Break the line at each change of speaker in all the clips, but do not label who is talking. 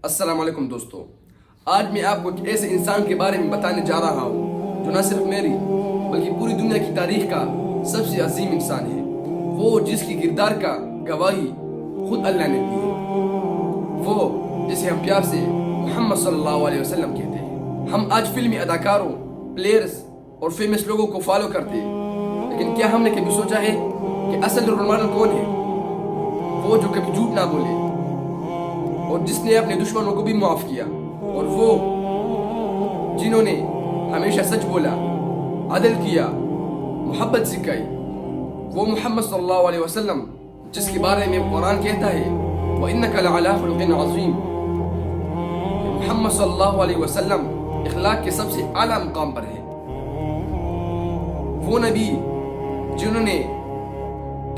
السلام علیکم دوستو، آج میں آپ کو ایک ایسے انسان کے بارے میں بتانے جا رہا ہوں جو نہ صرف میری بلکہ پوری دنیا کی تاریخ کا سب سے عظیم انسان ہے، وہ جس کی کردار کا گواہی خود اللہ نے دی ہے، وہ جسے ہم پیار سے محمد صلی اللہ علیہ وسلم کہتے ہیں۔ ہم آج فلمی اداکاروں، پلیئرز اور فیمس لوگوں کو فالو کرتے ہیں، لیکن کیا ہم نے کبھی سوچا ہے کہ اصل رول ماڈل کون ہے؟ وہ جو کبھی جھوٹ نہ بولے اور جس نے اپنے دشمنوں کو بھی معاف کیا، اور وہ جنہوں نے ہمیشہ سچ بولا، عدل کیا، محبت سکھائی، وہ محمد صلی اللہ علیہ وسلم جس کے بارے میں قرآن کہتا ہے وَإِنَّكَ لَعَلَىٰ خُلُقٍ عَظِيمٍ، محمد صلی اللہ علیہ وسلم اخلاق کے سب سے اعلیٰ مقام پر ہے۔ وہ نبی جنہوں نے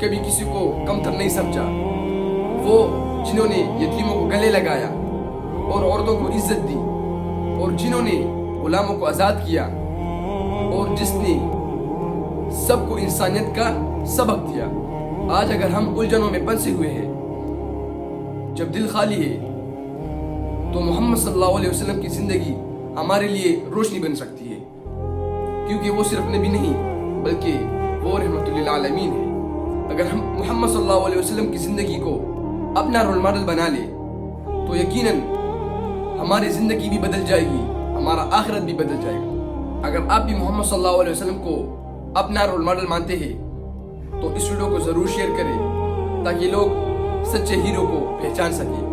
کبھی کسی کو کمتر نہیں سمجھا، وہ جنہوں نے یتیموں کو گلے لگایا اور عورتوں کو عزت دی، اور جنہوں نے غلاموں کو آزاد کیا، اور جس نے سب کو انسانیت کا سبق دیا۔ آج اگر ہم الجھنوں میں پھنسے ہوئے ہیں، جب دل خالی ہے، تو محمد صلی اللہ علیہ وسلم کی زندگی ہمارے لیے روشنی بن سکتی ہے، کیونکہ وہ صرف نبی نہیں بلکہ وہ رحمت للعالمین ہے۔ اگر ہم محمد صلی اللہ علیہ وسلم کی زندگی کو اپنا رول ماڈل بنا لے تو یقیناً ہماری زندگی بھی بدل جائے گی، ہمارا آخرت بھی بدل جائے گا۔ اگر آپ بھی محمد صلی اللہ علیہ وسلم کو اپنا رول ماڈل مانتے ہیں تو اس ویڈیو کو ضرور شیئر کریں تاکہ لوگ سچے ہیرو کو پہچان سکیں۔